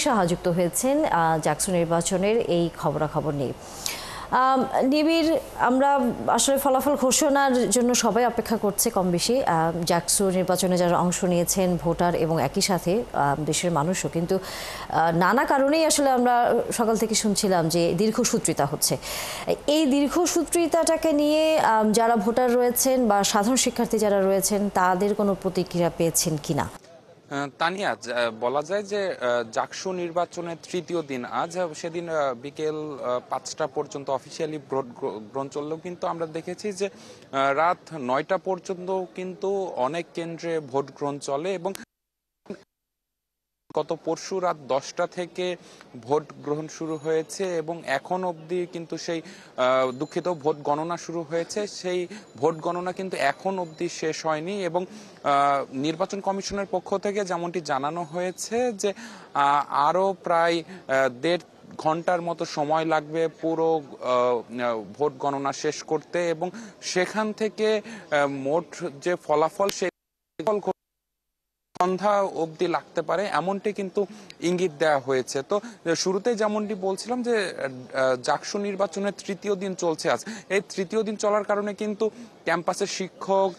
সাহা যুক্ত হয়েছেন জাকসু নির্বাচনের এই খবরাখবর নিয়ে। নিবিড়, আমরা আসলে ফলাফল ঘোষণার জন্য সবাই অপেক্ষা করছে কম বেশি। জাকসু নির্বাচনে যারা অংশ নিয়েছেন ভোটার এবং একই সাথে দেশের মানুষও, কিন্তু নানা কারণেই আসলে আমরা সকাল থেকে শুনছিলাম যে দীর্ঘসূত্রিতা হচ্ছে। এই দীর্ঘসূত্রিতাটাকে নিয়ে যারা ভোটার রয়েছেন বা সাধারণ শিক্ষার্থী যারা রয়েছেন তাদের কোনো প্রতিক্রিয়া পেয়েছেন কিনা? তানিয়া, বলা যায় যে জাকসু নির্বাচনের তৃতীয় দিন আজ, সেদিন বিকেল 5টা পর্যন্ত অফিসিয়ালি ভোট গ্রহণ চললেও কিন্তু আমরা দেখেছি যে রাত 9টা পর্যন্ত কিন্তু অনেক কেন্দ্রে ভোট গ্রহণ চলে এবং গত পরশু রাত 10টা থেকে ভোট গ্রহণ শুরু হয়েছে এবং এখন অবধি কিন্তু সেই দুঃখিত ভোট গণনা শুরু হয়েছে, সেই ভোট গণনা কিন্তু এখন অবধি শেষ হয়নি এবং নির্বাচন কমিশনের পক্ষ থেকে যেমনটি জানানো হয়েছে যে আরও প্রায় 1.5 ঘন্টার মতো সময় লাগবে পুরো ভোট গণনা শেষ করতে এবং সেখান থেকে মোট যে ফলাফল সেই সন্ধ্যা অবধি লাগতে পারে এমনটি কিন্তু ইঙ্গিত দেওয়া হয়েছে। তো শুরুতে যেমনটি বলছিলাম যে জাকসু নির্বাচনের তৃতীয় দিন চলছে আজ। এই তৃতীয় দিন চলার কারণে কিন্তু ক্যাম্পাসের শিক্ষক,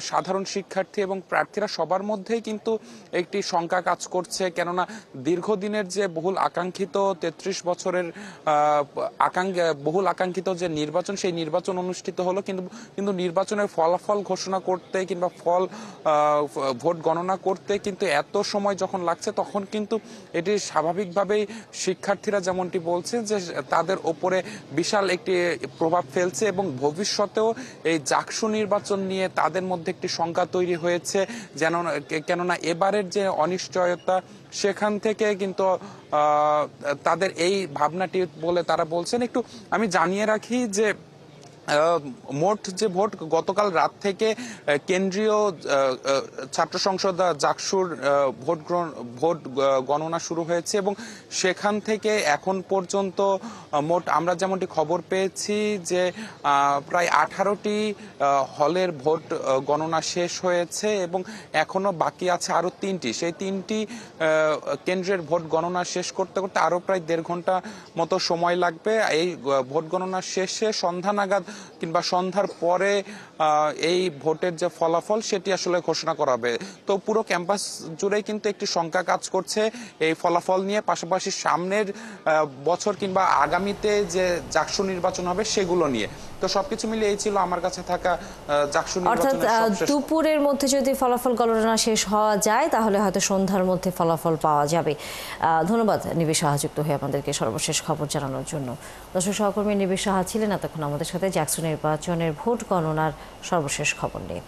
সাধারণ শিক্ষার্থী এবং প্রার্থীরা সবার মধ্যেই কিন্তু একটি শঙ্কা কাজ করছে, কেননা দীর্ঘদিনের যে বহুল আকাঙ্ক্ষিত 33 বছরের বহুল আকাঙ্ক্ষিত যে নির্বাচন, সেই নির্বাচন অনুষ্ঠিত হলো, কিন্তু নির্বাচনের ফলাফল ঘোষণা করতে কিংবা ভোট গণনা করতে কিন্তু এত সময় যখন লাগছে, তখন কিন্তু এটি স্বাভাবিকভাবেই শিক্ষার্থীরা যেমনটি বলছে যে তাদের ওপরে বিশাল একটি প্রভাব ফেলছে এবং ভবিষ্যতেও এই জাকসু নির্বাচন নিয়ে তাদের মধ্যে একটি শঙ্কা তৈরি হয়েছে, কেননা এবারের যে অনিশ্চয়তা সেখান থেকে কিন্তু তাদের এই ভাবনাটি বলে তারা বলছেন। একটু আমি জানিয়ে রাখি যে মোট যে ভোট গতকাল রাত থেকে কেন্দ্রীয় ছাত্র সংসদ জাকসুর ভোট গণনা শুরু হয়েছে এবং সেখান থেকে এখন পর্যন্ত মোট আমরা যেমনটি খবর পেয়েছি যে প্রায় 18টি হলের ভোট গণনা শেষ হয়েছে এবং এখনো বাকি আছে আরো 3টি। সেই 3টি কেন্দ্রের ভোট গণনা শেষ করতে করতে আরো প্রায় 1.5 ঘন্টা মতো সময় লাগবে। এই ভোট গণনা শেষে সন্ধ্যা নাগাদ কিংবা সন্ধ্যার পরে এই ভোটের যে ফলাফল সেটি আসলে ঘোষণা করা হবে। তো পুরো ক্যাম্পাস জুড়েই কিন্তু একটি শঙ্কা কাজ করছে এই ফলাফল নিয়ে, পাশাপাশি সামনের বছর কিংবা আগামীতে যে জাকসু নির্বাচন হবে সেগুলো নিয়ে। তো সবকিছু মিলিয়ে এই ছিল আমার কাছে থাকা জাকসু নির্বাচনের অর্থাৎ দুপুরের মধ্যে যদি ফলাফল গণনা শেষ হওয়া যায় তাহলে হয়তো সন্ধ্যার মধ্যে ফলাফল পাওয়া যাবে। ধন্যবাদ নিবিড় সাহা যুক্ত হয়ে আমাদেরকে সর্বশেষ খবর জানানোর জন্য। দর্শক সহকর্মী নিবিড় সাহা ছিলেন এতক্ষণ আমাদের সাথে জাকসু নির্বাচনের ভোট গণনার সর্বশেষ খবর নিয়ে।